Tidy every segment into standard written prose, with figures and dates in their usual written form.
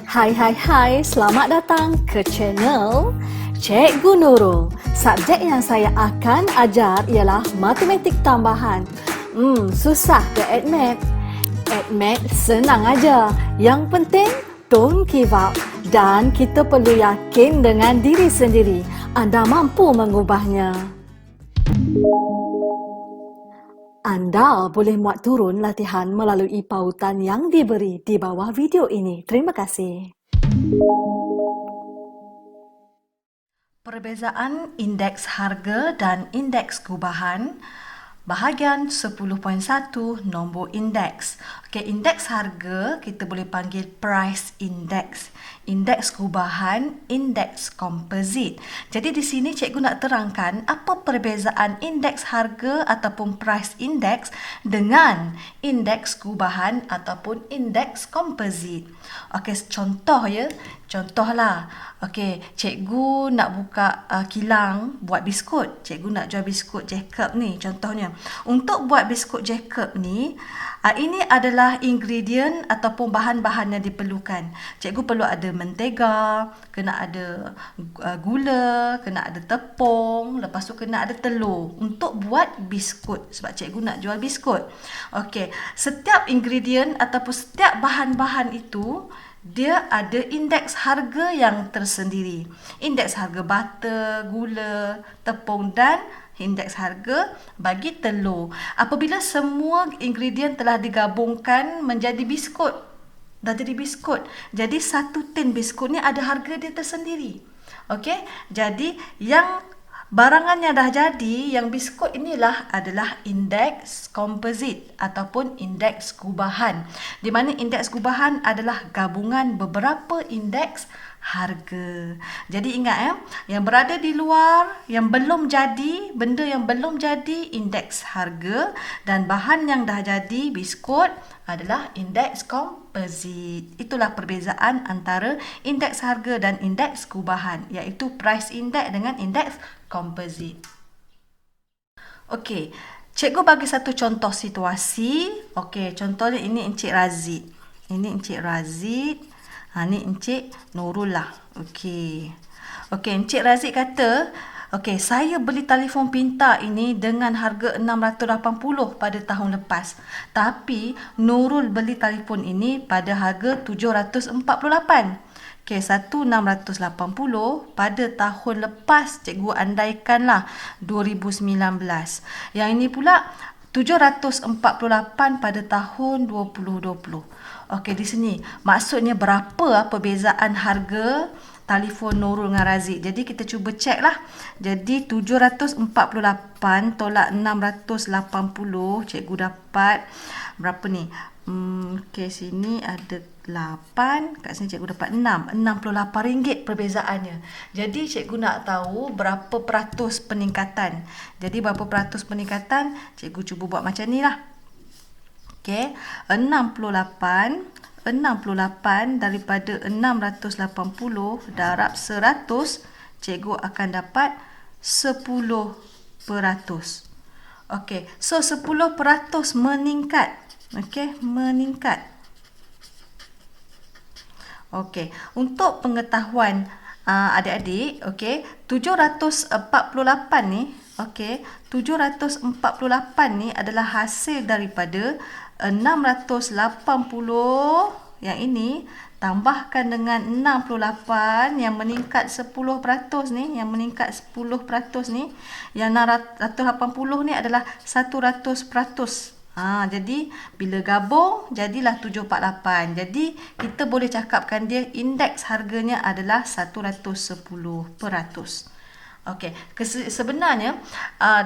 Hai, selamat datang ke channel Cikgu Nurul. Subjek yang saya akan ajar ialah matematik tambahan. Susah ke AdMath? AdMath senang aja. Yang penting, don't give up. Dan kita perlu yakin dengan diri sendiri. Anda mampu mengubahnya. Anda boleh muat turun latihan melalui pautan yang diberi di bawah video ini. Terima kasih. Perbezaan indeks harga dan indeks gubahan, bahagian 10.1, nombor indeks. Okey, indeks harga kita boleh panggil price index. Indeks gubahan, indeks composite. Jadi di sini cikgu nak terangkan apa perbezaan indeks harga ataupun price index dengan indeks gubahan ataupun indeks composite. Okey, contoh ya. Contohlah, okey, cikgu nak buka kilang buat biskut. Cikgu nak jual biskut Jacob ni contohnya. Untuk buat biskut Jacob ni, ini adalah ingredient ataupun bahan-bahan yang diperlukan. Cikgu perlu ada mentega, kena ada gula, kena ada tepung, lepas tu kena ada telur untuk buat biskut sebab cikgu nak jual biskut. Okey, setiap ingredient ataupun setiap bahan-bahan itu dia ada indeks harga yang tersendiri. Indeks harga butter, gula, tepung dan indeks harga bagi telur. Apabila semua ingredient telah digabungkan menjadi biskut, dah jadi biskut. Jadi satu tin biskut ni ada harga dia tersendiri. Okey, jadi yang barangan yang dah jadi, yang biskut inilah adalah indeks composite ataupun indeks gubahan. Di mana indeks gubahan adalah gabungan beberapa indeks harga. Jadi ingat yang berada di luar, yang belum jadi, benda yang belum jadi indeks harga dan bahan yang dah jadi biskut adalah indeks composite. Itulah perbezaan antara indeks harga dan indeks gubahan, iaitu price index dengan indeks composite. Okey, cikgu bagi satu contoh situasi. Okey, contohnya ini Encik Razid. Ini Encik Razid. Ni Encik Nurul lah. Okey. Okey, Encik Razid kata, okey, saya beli telefon pintar ini dengan harga 680 pada tahun lepas. Tapi Nurul beli telefon ini pada harga 748. Okey, 1680 pada tahun lepas, cikgu andaikanlah 2019. Yang ini pula 748 pada tahun 2020. Okey, di sini maksudnya berapa perbezaan harga telefon Nurul dengan Razid. Jadi kita cuba cek lah. Jadi 748 tolak 680, cikgu dapat berapa ni? Okey, sini ada 8, kat sini cikgu dapat 6. RM68 perbezaannya. Jadi cikgu nak tahu berapa peratus peningkatan. Jadi berapa peratus peningkatan? Cikgu cuba buat macam ni lah. Okey, 68 daripada 680 darab 100, cikgu akan dapat 10%. Okey, so 10% meningkat. Okey, meningkat. Okey, untuk pengetahuan adik-adik, okey, 748 ni, okey, 748 ni adalah hasil daripada 680 yang ini tambahkan dengan 68 yang meningkat 10% ni, yang meningkat 10% ni, yang 680 ni adalah 100%. Jadi bila gabung jadilah 748. Jadi kita boleh cakapkan dia indeks harganya adalah 110%. Okey, sebenarnya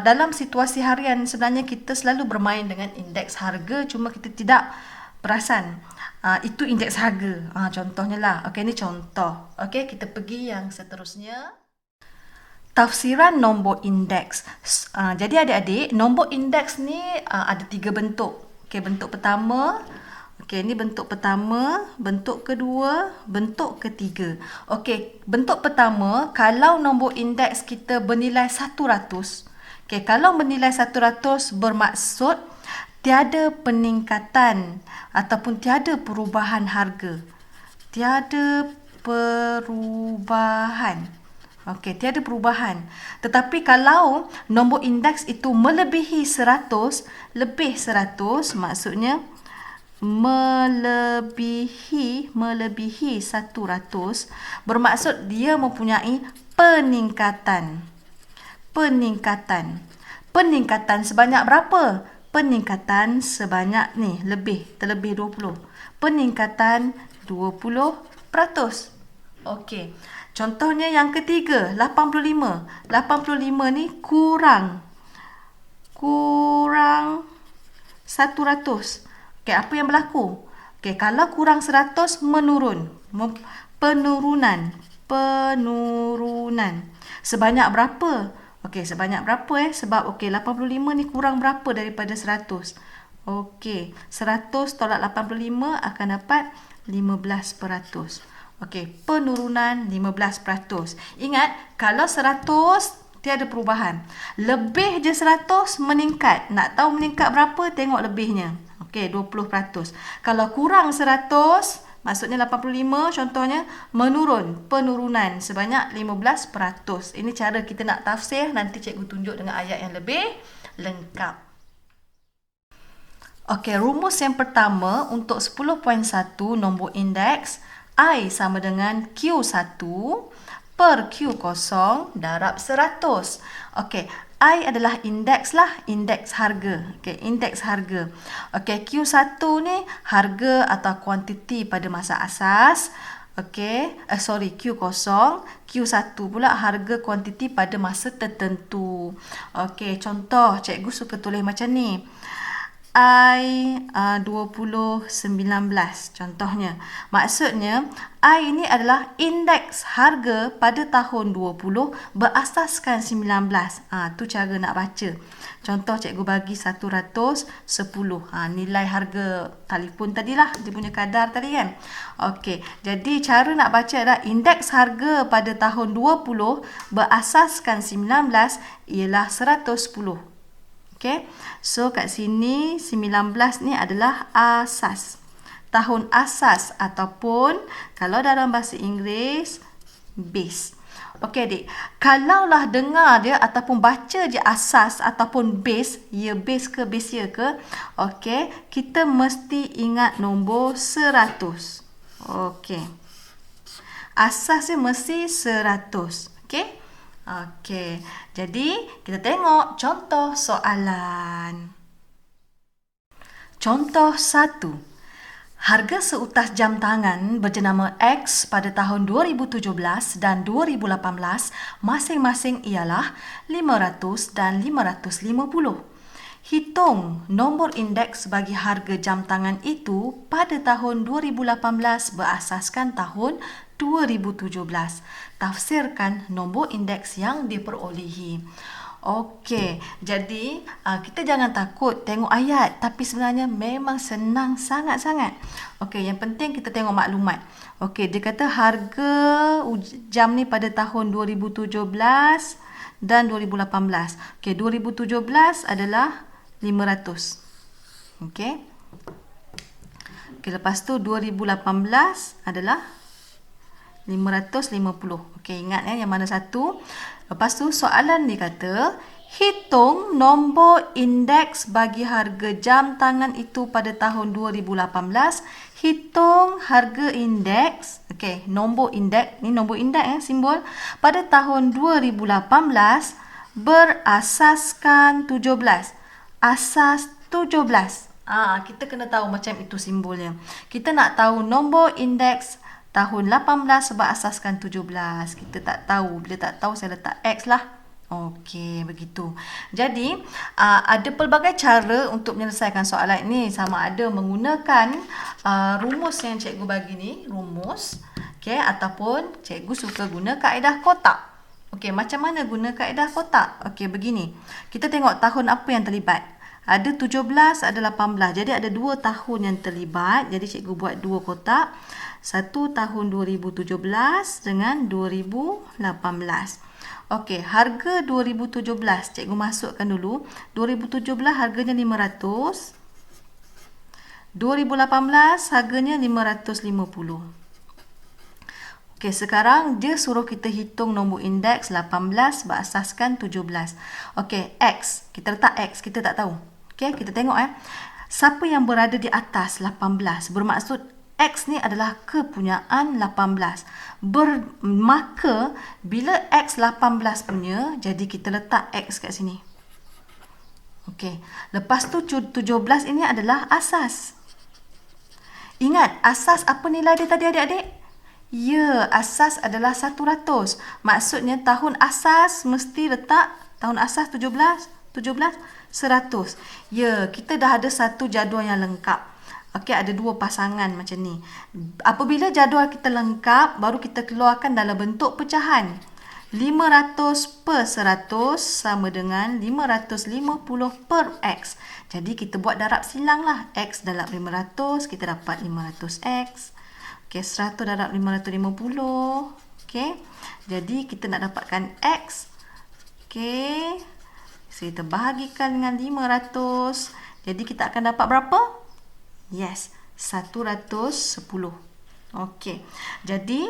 dalam situasi harian sebenarnya kita selalu bermain dengan indeks harga, cuma kita tidak perasan itu indeks harga. Contohnya lah. Okey, ini contoh. Okey, kita pergi yang seterusnya. Tafsiran nombor indeks. Jadi adik-adik, nombor indeks ni ada 3 bentuk. Okey, bentuk pertama. Okey, ini bentuk pertama, bentuk kedua, bentuk ketiga. Okey, bentuk pertama, kalau nombor indeks kita bernilai 100. Okey, kalau bernilai 100 bermaksud tiada peningkatan ataupun tiada perubahan harga. tiada perubahan. Okey, tiada perubahan. Tetapi kalau nombor indeks itu melebihi 100, lebih 100 maksudnya melebihi 100 bermaksud dia mempunyai peningkatan. Peningkatan sebanyak berapa? Peningkatan sebanyak ni terlebih 20. Peningkatan 20%. Okey. Contohnya yang ketiga, 85. 85 ni kurang 100. Okey, apa yang berlaku? Okey, kalau kurang 100 menurun. Penurunan. Sebanyak berapa? Okey, sebanyak berapa Sebab okey 85 ni kurang berapa daripada 100? Okey, 100 tolak 85 akan dapat 15%. Okey, penurunan 15%. Ingat, kalau 100 tiada perubahan. Lebih je 100 meningkat. Nak tahu meningkat berapa? Tengok lebihnya. Okey, 20%. Kalau kurang 100, maksudnya 85 contohnya, menurun. Penurunan sebanyak 15%. Ini cara kita nak tafsir. Nanti cikgu tunjuk dengan ayat yang lebih lengkap. Okey, rumus yang pertama untuk 10.1 nombor indeks, I sama dengan Q1 per Q0 darab 100. Okey, I adalah indeks harga. Okey, indeks harga. Okey, Q1 ni harga atau kuantiti pada masa asas. Okey, Q0. Q1 pula harga kuantiti pada masa tertentu. Okey, contoh cikgu suka tulis macam ni. I 2019 contohnya. Maksudnya I ini adalah indeks harga pada tahun 20 berasaskan 19. Tu cara nak baca. Contoh cikgu bagi 110. Nilai harga telefon tadilah, dia punya kadar tadi kan. Okey, jadi cara nak baca adalah indeks harga pada tahun 20 berasaskan 19 ialah 110. Okay. So kat sini 19 ni adalah asas. Tahun asas ataupun kalau dalam bahasa Inggeris base. Okey adik. Kalaulah dengar dia ataupun baca je asas ataupun base, ya base ke base ya ke. Okey, kita mesti ingat nombor 100. Okey. Asasnya mesti 100. Okey. Okey, jadi kita tengok contoh soalan. Contoh 1. Harga seutas jam tangan berjenama X pada tahun 2017 dan 2018 masing-masing ialah 500 dan 550. Hitung nombor indeks bagi harga jam tangan itu pada tahun 2018 berasaskan tahun 2017. Tafsirkan nombor indeks yang diperolehi. Okey, jadi kita jangan takut tengok ayat, tapi sebenarnya memang senang sangat-sangat. Okey, yang penting kita tengok maklumat. Okey, dia kata harga jam ni pada tahun 2017 dan 2018. Okey, 2017 adalah 500. Okey. Okey, lepas tu 2018 adalah 550. Okey, ingat yang mana satu. Lepas tu soalan ni kata, hitung nombor indeks bagi harga jam tangan itu pada tahun 2018. Hitung harga indeks, okey, nombor indeks, ni nombor indeks simbol, pada tahun 2018 berasaskan 17. Asas 17. Kita kena tahu macam itu simbolnya. Kita nak tahu nombor indeks tahun 18 berasaskan 17. Kita tak tahu. Bila tak tahu, saya letak X lah. Okey, begitu. Jadi, ada pelbagai cara untuk menyelesaikan soalan ini. Sama ada menggunakan rumus yang cikgu bagi ni. Rumus. Okey, ataupun cikgu suka guna kaedah kotak. Okey, macam mana guna kaedah kotak? Okey, begini. Kita tengok tahun apa yang terlibat. Ada 17, ada 18. Jadi, ada 2 tahun yang terlibat. Jadi, cikgu buat 2 kotak. Satu tahun 2017 dengan 2018. Okey, harga 2017 cikgu masukkan dulu. 2017 harganya 500. 2018 harganya 550. Okey, sekarang dia suruh kita hitung nombor indeks 18 berasaskan 17. Okey, X. Kita letak X. Kita tak tahu. Okey, kita tengok siapa yang berada di atas 18. Bermaksud X ni adalah kepunyaan 18. Maka bila X 18 punya, jadi kita letak X kat sini. Okey. Lepas tu 17 ini adalah asas. Ingat, asas apa nilai dia tadi adik-adik? Ya, asas adalah 100. Maksudnya tahun asas mesti letak tahun asas 17, 100. Ya, kita dah ada satu jadual yang lengkap. Okey, ada dua pasangan macam ni. Apabila jadual kita lengkap, baru kita keluarkan dalam bentuk pecahan. 500 per 100 sama dengan 550 per X. Jadi kita buat darab silang lah. X darab 500, kita dapat 500X. Okey, 100 darab 550. Okey, jadi kita nak dapatkan X. Okey, so kita bahagikan dengan 500. Jadi kita akan dapat berapa? Yes, 110. Okey. Jadi,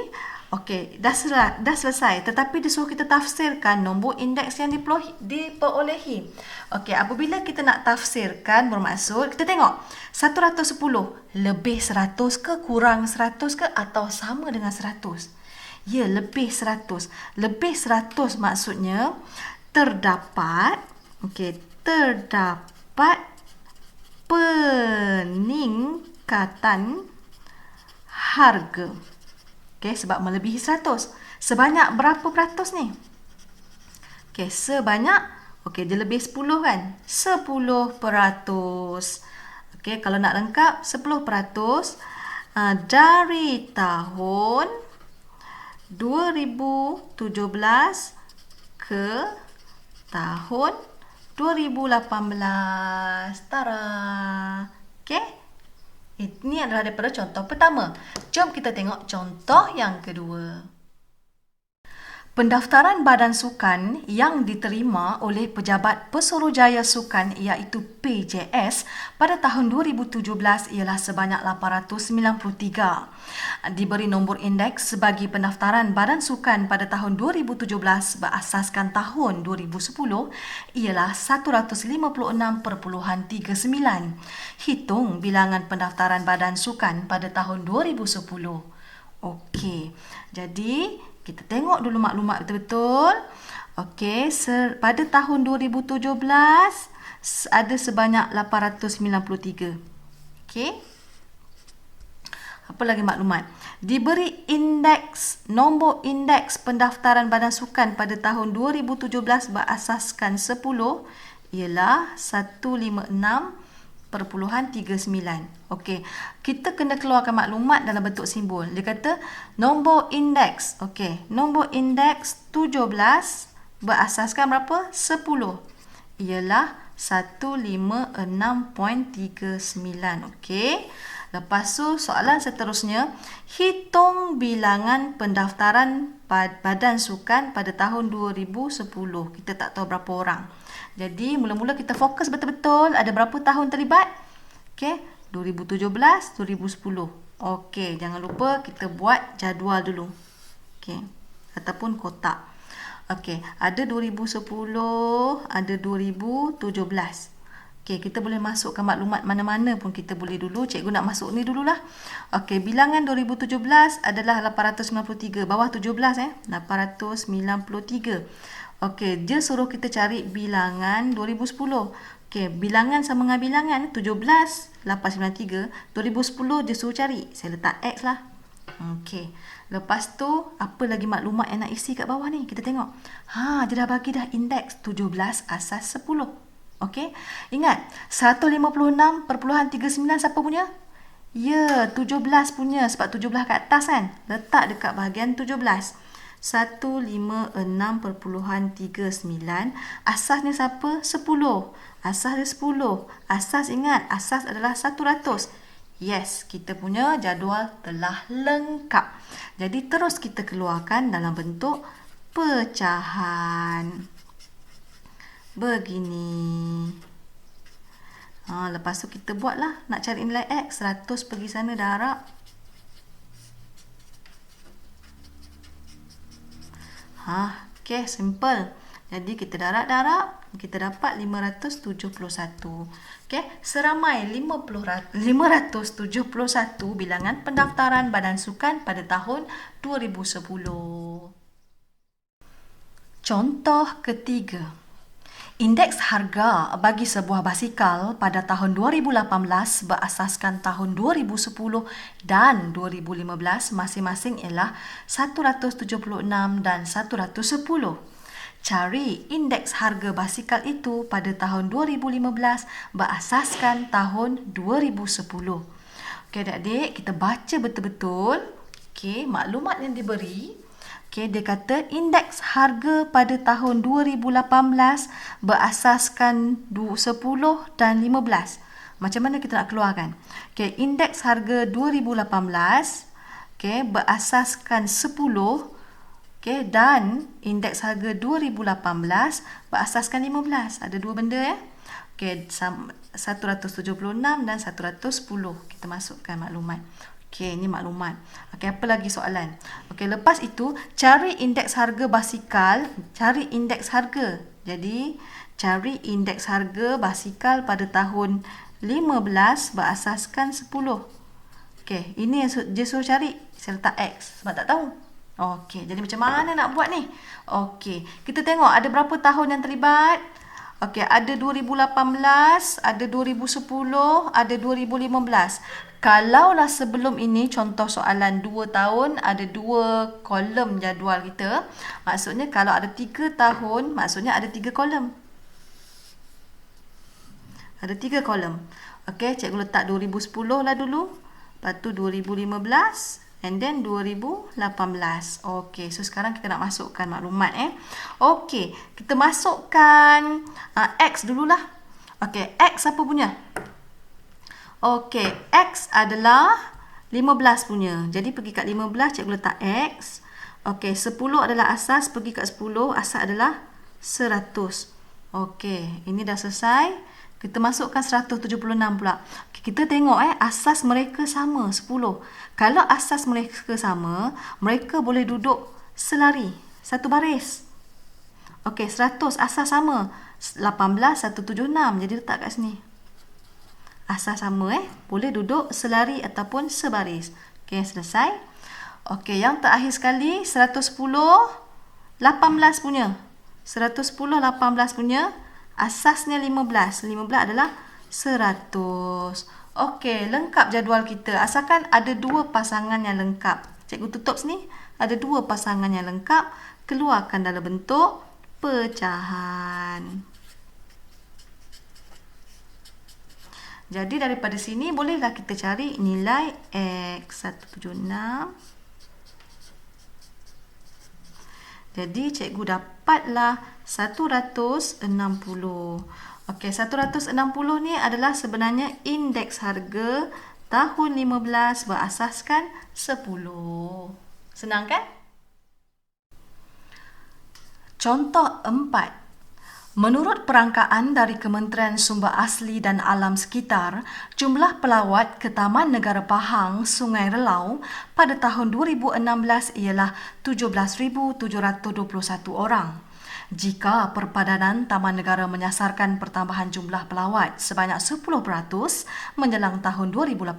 dah selesai. Tetapi dia suruh kita tafsirkan nombor indeks yang diperolehi. Okey, apabila kita nak tafsirkan, bermaksud kita tengok 110 lebih 100 ke, kurang 100 ke, atau sama dengan 100. Ya, lebih 100. Lebih 100 maksudnya terdapat peningkatan harga. Okey, sebab melebihi 100. Sebanyak berapa peratus ni? Okey, dia lebih 10 kan? 10%. Okey, kalau nak lengkap 10% dari tahun 2017 ke tahun 2018. Tara. Okey? Ini adalah daripada contoh pertama. Jom kita tengok contoh yang kedua. Pendaftaran badan sukan yang diterima oleh Pejabat Pesuruhjaya Sukan iaitu PJS pada tahun 2017 ialah sebanyak 893. Diberi nombor indeks sebagi pendaftaran badan sukan pada tahun 2017 berasaskan tahun 2010 ialah 156.39. Hitung bilangan pendaftaran badan sukan pada tahun 2010. Okey, jadi kita tengok dulu maklumat betul-betul. Okey, pada tahun 2017 ada sebanyak 893. Okey. Apa lagi maklumat? Diberi nombor indeks pendaftaran badan sukan pada tahun 2017 berasaskan 10 ialah 156.39. Okey, kita kena keluarkan maklumat dalam bentuk simbol. Dia kata nombor indeks. Okey, nombor indeks 17 berasaskan berapa? 10. Ialah 156.39. Okey. Lepas tu soalan seterusnya, hitung bilangan pendaftaran badan sukan pada tahun 2010. Kita tak tahu berapa orang. Jadi mula-mula kita fokus betul-betul ada berapa tahun terlibat. Okey, 2017, 2010. Okey, jangan lupa kita buat jadual dulu. Okey, ataupun kotak. Okey, ada 2010, ada 2017. Okey, kita boleh masukkan maklumat mana-mana pun kita boleh dulu. Cikgu nak masuk ni dululah. Okey, bilangan 2017 adalah 893. Bawah 17 893. Okey, dia suruh kita cari bilangan 2010. Okey, bilangan sama dengan bilangan 17, 893. 2010 dia suruh cari. Saya letak X lah. Okey. Lepas tu, apa lagi maklumat yang nak isi kat bawah ni? Kita tengok. Dia dah bagi dah indeks 17 asas 10. Okey. Ingat, 156.39 siapa punya? Ya, 17 punya. Sebab 17 kat atas kan? Letak dekat bahagian 17. 156.39. Asasnya siapa? 10. Asas dia 10. Asas ingat, asas adalah 100. Yes, kita punya jadual telah lengkap. Jadi terus kita keluarkan dalam bentuk pecahan. Begini. Lepas tu kita buatlah. Nak cari nilai X. 100 pergi sana darab. Okey, simple. Jadi kita darab-darab, kita dapat 571. Okey, seramai 571 bilangan pendaftaran Badan Sukan pada tahun 2010. Contoh ketiga. Indeks harga bagi sebuah basikal pada tahun 2018 berasaskan tahun 2010 dan 2015 masing-masing ialah 176 dan 110. Cari indeks harga basikal itu pada tahun 2015 berasaskan tahun 2010. Okey adik-adik, kita baca betul-betul maklumat yang diberi. Dia kata indeks harga pada tahun 2018 berasaskan 10 dan 15. Macam mana kita nak keluarkan? Indeks harga 2018 berasaskan 10 dan indeks harga 2018 berasaskan 15. Ada dua benda 176 dan 110. Kita masukkan maklumat. Ini maklumat. Apa lagi soalan? Lepas itu, cari indeks harga basikal. Cari indeks harga. Jadi, cari indeks harga basikal pada tahun 15 berasaskan 10. Ini yang dia suruh cari. Saya letak X sebab tak tahu. Jadi macam mana nak buat ni? Kita tengok ada berapa tahun yang terlibat. Ada 2018, ada 2010, ada 2015. Kalaulah sebelum ini, contoh soalan 2 tahun, ada 2 kolom jadual kita. Maksudnya kalau ada 3 tahun, maksudnya ada 3 kolom. Ada 3 kolom. Cikgu letak 2010 lah dulu. Lepas tu 2015. And then 2018. So sekarang kita nak masukkan maklumat kita masukkan X dululah. X apa punya? X adalah 15 punya. Jadi pergi kat 15, cikgu letak X. 10 adalah asas, pergi kat 10, asas adalah 100. Ini dah selesai. Kita masukkan 176 pula. Kita tengok asas mereka sama 10. Kalau asas mereka sama, mereka boleh duduk selari, satu baris. 100 asas sama. 18, 176. Jadi letak kat sini. Asas sama boleh duduk selari ataupun sebaris. Selesai. Yang terakhir sekali 110 18 punya. 110 18 punya. Asasnya 15. 15 adalah 100. Lengkap jadual kita. Asalkan ada 2 pasangan yang lengkap. Cikgu tutup sini. Ada 2 pasangan yang lengkap. Keluarkan dalam bentuk pecahan. Jadi daripada sini bolehlah kita cari nilai X 176. Jadi cikgu dapatlah 160. 160 ni adalah sebenarnya indeks harga tahun 15 berasaskan 10. Senang kan? Contoh 4. Menurut perangkaan dari Kementerian Sumber Asli dan Alam Sekitar, jumlah pelawat ke Taman Negara Pahang, Sungai Relau pada tahun 2016 ialah 17,721 orang. Jika Perpadanan Taman Negara menyasarkan pertambahan jumlah pelawat sebanyak 10% menjelang tahun 2018,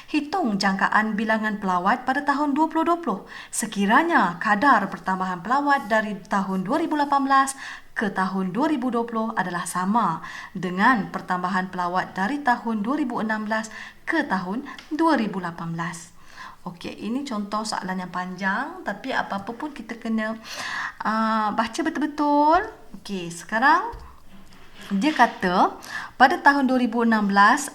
hitung jangkaan bilangan pelawat pada tahun 2020. Sekiranya kadar pertambahan pelawat dari tahun 2018 ke tahun 2020 adalah sama dengan pertambahan pelawat dari tahun 2016 ke tahun 2018. Ini contoh soalan yang panjang, tapi apa-apa pun kita kena baca betul-betul. Sekarang dia kata pada tahun 2016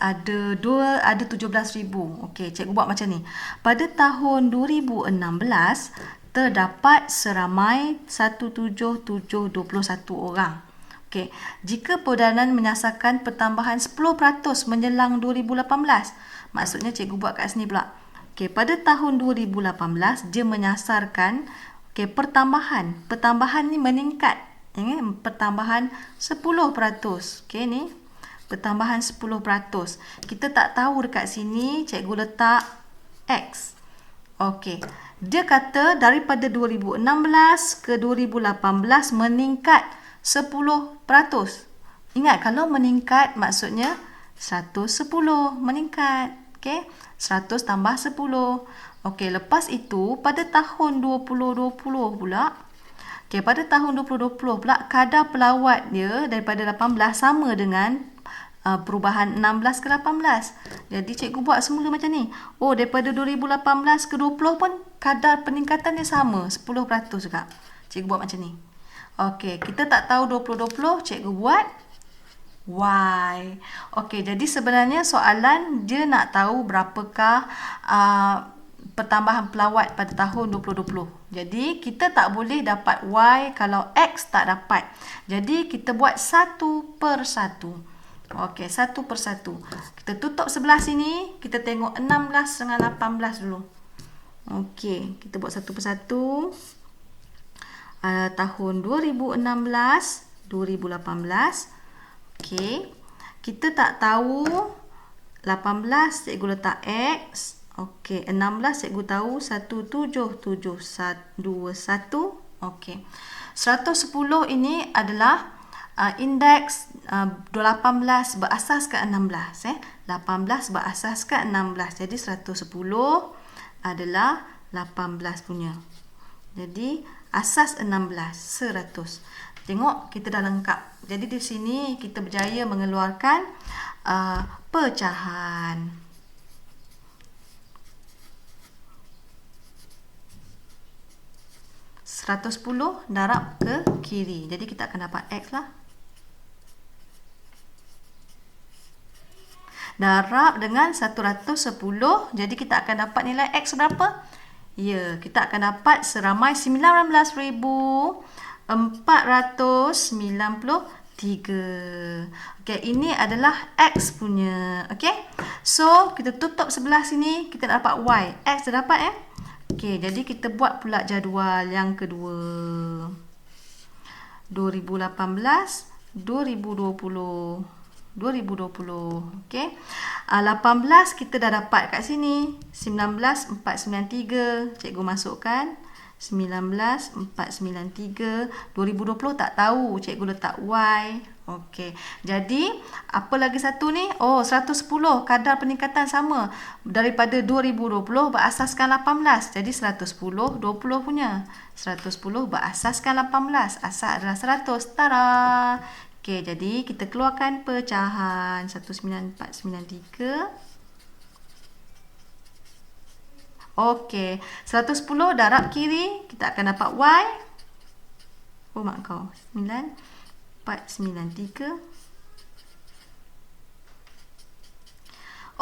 ada 17,000. Cikgu buat macam ni. Pada tahun 2016 terdapat seramai 17,721 orang. Jika Perpadanan menyasarkan pertambahan 10% menjelang 2018, maksudnya cikgu buat kat sini pula. Pada tahun 2018 dia menyasarkan pertambahan ni meningkat. Pertambahan 10%. Ni pertambahan 10%. Kita tak tahu dekat sini, cikgu letak X. Okey. Dia kata daripada 2016 ke 2018 meningkat 10%. Ingat, kalau meningkat maksudnya 110 meningkat. Okey. 100 tambah 10. Okey, lepas itu pada tahun 2020 pula. Okey, pada tahun 2020 pula kadar pelawat dia daripada 18 sama dengan perubahan 16 ke 18. Jadi cikgu buat semula macam ni. Oh, daripada 2018 ke 20 pun kadar peningkatan dia sama, 10% juga. Cikgu buat macam ni. Okey, kita tak tahu 2020, cikgu buat Y. Okey, jadi sebenarnya soalan dia nak tahu berapakah pertambahan pelawat pada tahun 2020. Jadi kita tak boleh dapat Y kalau X tak dapat. Jadi kita buat satu per satu. Okey, satu per satu. Kita tutup sebelah sini. Kita tengok 16 dengan 18 dulu. Okey, kita buat satu per satu. Tahun 2016, 2018. Okey, kita tak tahu 18 cikgu letak X. Okey, 16 cikgu tahu 177121. Okey. 110 ini adalah indeks 18 berasaskan 16. 18 berasaskan 16. Jadi 110 adalah 18 punya. Jadi asas 16, 100. Tengok, kita dah lengkap. Jadi di sini kita berjaya mengeluarkan pecahan. Seratus 10 darab ke kiri. Jadi kita akan dapat X lah. Darab dengan 110. Jadi kita akan dapat nilai X berapa? Ya, kita akan dapat seramai 19,493. Okey, ini adalah X punya. Okey. So, kita tutup sebelah sini, kita dapat Y. X dah dapat Okey, jadi kita buat pula jadual yang kedua. 2018, 2020. 2020. Okey. 18 kita dah dapat kat sini. 19,493. Cikgu masukkan 19,493. 2020 tak tahu. Cikgu letak Y. Okey. Jadi, apa lagi satu ni? Oh, 110. Kadar peningkatan sama. Daripada 2020 berasaskan 18. Jadi, 110, 20 punya. 110 berasaskan 18. Asas adalah 100. Tara! Okey, jadi kita keluarkan pecahan 19,493. Okey, 110 darab kiri, kita akan dapat Y. Oh, mak kau. 9,493.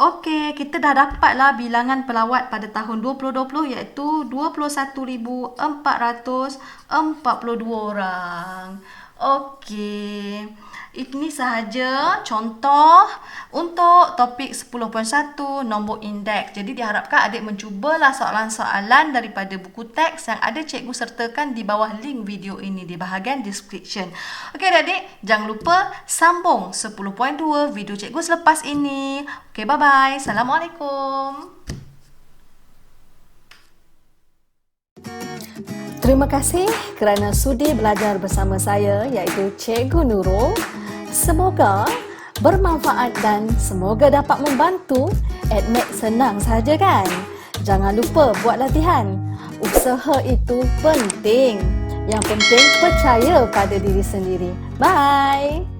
Okey, kita dah dapatlah bilangan pelawat pada tahun 2020 iaitu 21,442 orang. Okey, ini sahaja contoh untuk topik 10.1 nombor indeks. Jadi diharapkan adik mencubalah soalan-soalan daripada buku teks yang ada cikgu sertakan di bawah link video ini di bahagian description. Okey adik-adik, jangan lupa sambung 10.2 video cikgu selepas ini. Okey, bye-bye. Assalamualaikum. Terima kasih kerana sudi belajar bersama saya iaitu Cikgu Nurul. Semoga bermanfaat dan semoga dapat membantu. Admit senang sahaja kan? Jangan lupa buat latihan. Usaha itu penting. Yang penting percaya pada diri sendiri. Bye!